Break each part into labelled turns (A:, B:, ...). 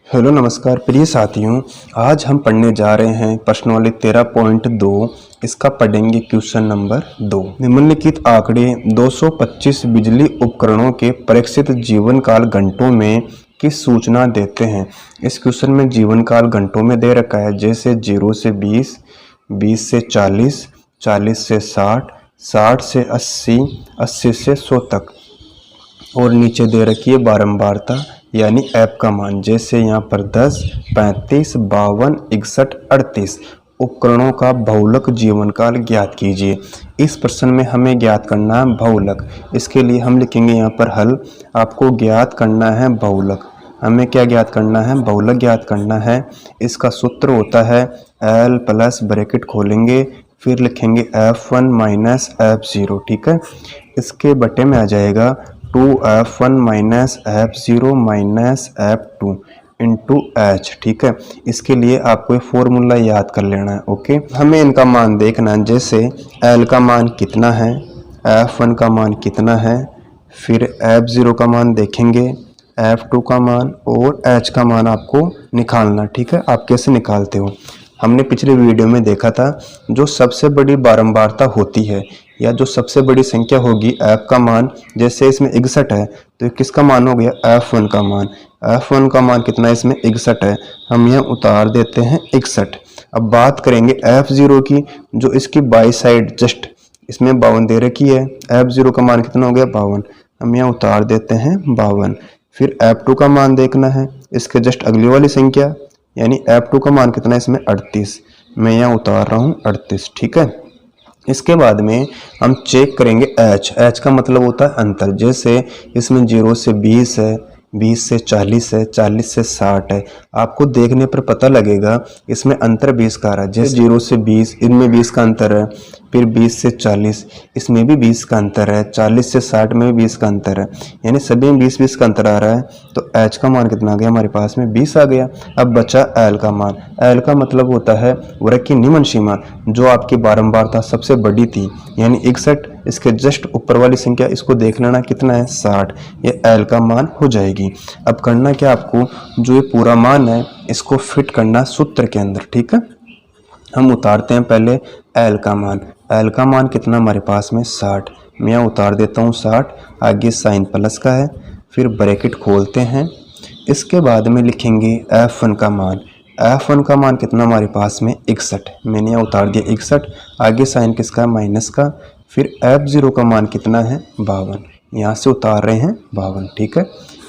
A: Hello नमस्कार प्रिय साथियों। आज हम पढ़ने जा रहे हैं प्रश्नावली 13.2। इसका पढ़ेंगे क्वेश्चन नंबर 2। निम्नलिखित आंकड़े 225 बिजली उपकरणों के प्रेक्षित जीवन काल घंटों में किस सूचना देते हैं। इस क्वेश्चन में जीवन काल घंटों में दे रखा है, जैसे 0 से 20, 20 से 40, 40 से 60, 60 से 80, 80 से 100 तक। और नीचे दे रखी है बारंबारता यानी ऐप का मान, जैसे यहाँ पर 10, 35, 52, 61, 38 उपकरणों का बहुलक जीवन काल ज्ञात कीजिए। इस प्रश्न में हमें ज्ञात करना है बहुलक। इसके लिए हम लिखेंगे यहाँ पर हल। आपको ज्ञात करना है बहुलक। हमें क्या ज्ञात करना है? बहुलक ज्ञात करना है। इसका सूत्र होता है L प्लस ब्रैकेट खोलेंगे, फिर लिखेंगे F1 माइनस F0। ठीक है, इसके बटे में आ जाएगा 2F1 minus F0 minus F2 into H। ठीक है, इसके लिए आपको ये फॉर्मूला याद कर लेना है। ओके, हमें इनका मान देखना है, जैसे L का मान कितना है, F1 का मान कितना है, फिर F0 का मान देखेंगे, F2 का मान और H का मान आपको निकालना। ठीक है, आप कैसे निकालते हो? हमने पिछले वीडियो में देखा था, जो सबसे बड़ी बारंबारता होती है या जो सबसे बड़ी संख्या होगी F का मान, जैसे इसमें 61 है तो किसका मान हो गया? F1 का मान। F1 का मान कितना है? इसमें 61 है, हम यहाँ उतार देते हैं 61। अब बात करेंगे F0 की, जो इसकी बाई साइड जस्ट इसमें 52 दे रखी है। F0 का मान कितना हो गया? 52, हम यहाँ उतार देते हैं 52। फिर F2 का मान देखना है, इसके जस्ट अगली वाली संख्या यानी F2 का मान कितना है? इसमें 38, मैं यहाँ उतार रहा हूँ 38। ठीक है, इसके बाद में हम चेक करेंगे H का मतलब होता है अंतर। जैसे इसमें 0 से 20 है, 20 से 40 है, 40 से 60 है। आपको देखने पर पता लगेगा इसमें अंतर 20 का आ रहा है। जैसे 0 से 20, इनमें 20 का अंतर है। फिर 20 से 40, इसमें भी 20 का अंतर है। 40 से 60 में भी 20 का अंतर है, यानी सभी में 20-20 का अंतर आ रहा है। तो H का मान कितना आ गया हमारे पास में? 20 आ गया। अब बचा L का मान। L का मतलब होता है वर्ग की निम्न सीमा, जो आपकी बारंबारता सबसे बड़ी थी यानी 61। इसके जस्ट ऊपर वाली संख्या इसको देख लेना कितना है? 60। ये L का मान हो जाएगी। अब करना क्या आपको? जो ये पूरा मान है इसको फिट करना सूत्र के अंदर। ठीक है, हम उतारते हैं पहले L का मान। L का मान कितना हमारे पास में? 60, मैं यहाँ उतार देता हूँ 60। आगे साइन प्लस का है, फिर ब्रैकेट खोलते हैं। इसके बाद में लिखेंगे F1 का मान। F1 का मान कितना हमारे पास में? 61, मैंने यहाँ उतार दिया 61। आगे साइन किसका? माइनस का। फिर F0 का मान कितना है? 52, यहाँ से उतार रहे हैं 52। ठीक है,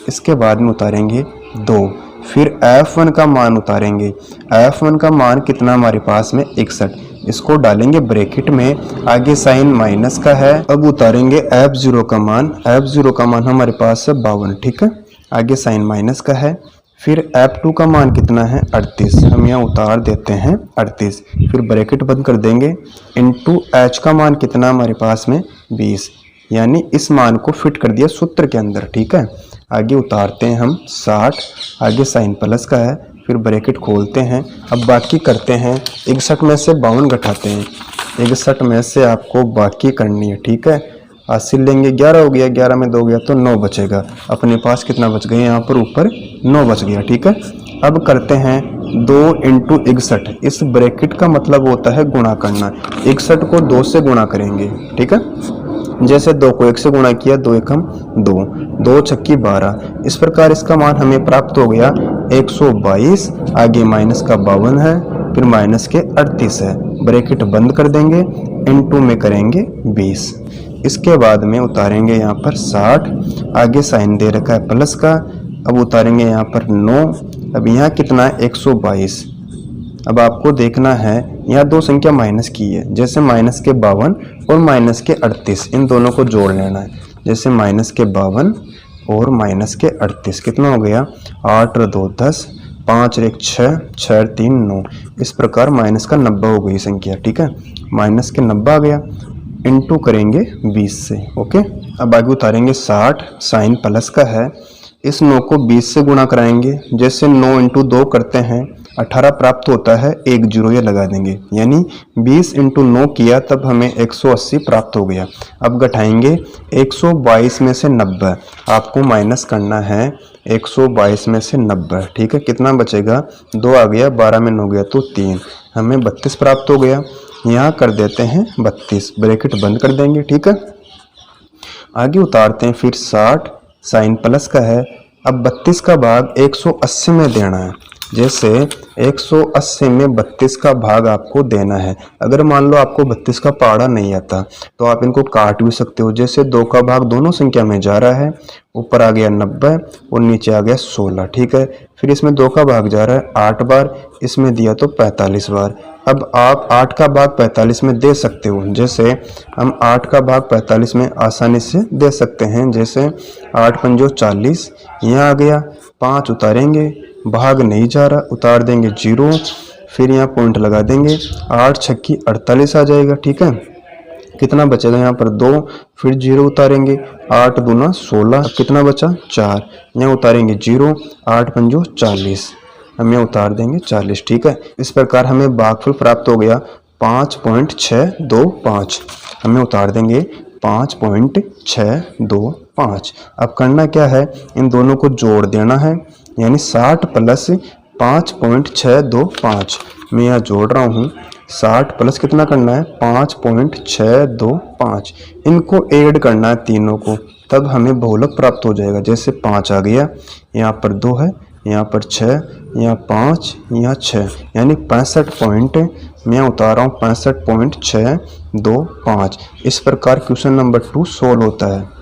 A: इसके बाद में उतारेंगे 2। फिर F1 का मान उतारेंगे। F1 का मान कितना हमारे पास में? 61, इसको डालेंगे ब्रैकेट में, आगे साइन माइनस का है। अब उतारेंगे F0 का मान। F0 का मान हमारे पास है 52। ठीक है, आगे साइन माइनस का है। फिर F2 का मान कितना है? 38, हम यहाँ उतार देते हैं 38। फिर ब्रैकेट बंद कर देंगे, इनटू H का मान कितना हमारे पास में? 20, यानी इस मान को फिट कर दिया सूत्र के अंदर। ठीक है, आगे उतारते हैं हम 60। आगे साइन प्लस का है, फिर ब्रैकेट खोलते हैं। अब बाकी करते हैं, 61 में से 52 घटाते हैं। 61 में से आपको बाकी करनी है। ठीक है, 80 लेंगे, 11 हो गया, 11 में 2 गया तो 9 बचेगा। अपने पास कितना बच गया? यहाँ पर ऊपर 9 बच गया। ठीक है, अब करते हैं 2 इंटू 61। इस ब्रैकेट का मतलब होता है गुणा करना। 61 को 2 से गुणा करेंगे। ठीक है, जैसे 2 को 1 से गुणा किया, 2 एकम 2, 2 छक्की 12। इस प्रकार इसका मान हमें प्राप्त हो गया 122। आगे माइनस का 52 है, फिर माइनस के 38 है। ब्रैकेट बंद कर देंगे, इनटू में करेंगे 20। इसके बाद में उतारेंगे यहाँ पर 60। आगे साइन दे रखा है प्लस का। अब उतारेंगे यहाँ पर 9। अब यहाँ कितना है? 122। अब आपको देखना है, यहाँ दो संख्या माइनस की है, जैसे माइनस के 52 और माइनस के 38, इन दोनों को जोड़ लेना है। जैसे माइनस के 52 और माइनस के 38 कितना हो गया? 8 और 2 10, 5 और 1 6, 6 और 3 9। इस प्रकार माइनस का 90 हो गई संख्या। ठीक है, माइनस के 90 आ गया, इनटू करेंगे 20 से। ओके, अब आगे उतारेंगे 60। साइन प्लस का है, इस 9 को 20 से गुणा कराएंगे। जैसे 9 इंटू 2 करते हैं, 18 प्राप्त होता है, एक जीरो ये लगा देंगे, यानी 20 इंटू 9 किया तब हमें 180 प्राप्त हो गया। अब घटाएंगे 122 में से 90, आपको माइनस करना है 122 में से 90। ठीक है, कितना बचेगा, 2 आ गया, 12 में 9 गया तो 3, हमें 32 प्राप्त हो गया। यहाँ कर देते हैं 32, ब्रैकेट बंद कर देंगे। ठीक है, आगे उतारते हैं फिर 60, साइन प्लस का है। अब 32 का भाग 180 में देना है, जैसे 180 में 32 का भाग आपको देना है। अगर मान लो आपको 32 का पहाड़ा नहीं आता तो आप इनको काट भी सकते हो, जैसे 2 का भाग दोनों संख्या में जा रहा है, ऊपर आ गया 90 और नीचे आ गया 16। ठीक है, फिर इसमें 2 का भाग जा रहा है 8 बार, इसमें दिया तो 45 बार। अब आप 8 का भाग 45 में दे सकते हो, जैसे हम 8 का भाग 45 में आसानी से दे सकते हैं, जैसे 8 पंजो 40, यहाँ आ गया 5 उतारेंगे, भाग नहीं जा रहा, उतार देंगे 0, फिर यहाँ पॉइंट लगा देंगे, 8 छक्की 48 आ जाएगा। ठीक है, कितना बचेगा यहाँ पर 2, फिर 0 उतारेंगे, 8 दूना 16, अब कितना बचा 4, यहाँ उतारेंगे 0, 8 पंजो 40, हम यहाँ उतार देंगे 40। ठीक है, इस प्रकार हमें भागफल प्राप्त हो गया 5.625, हमें उतार देंगे 5.625। अब करना क्या है, इन दोनों को जोड़ देना है, यानी 60 प्लस 5.625, मैं यहाँ जोड़ रहा हूँ। 60 प्लस कितना करना है 5.625, इनको ऐड करना है तीनों को, तब हमें बहुलक प्राप्त हो जाएगा। जैसे 5 आ गया, यहाँ पर 2 है, यहाँ पर 6, यहाँ 5, यहाँ 6, यानी 65 पॉइंट, मैं उतार रहा हूँ 65.625। इस प्रकार क्वेश्चन नंबर 2 सोल्व होता है।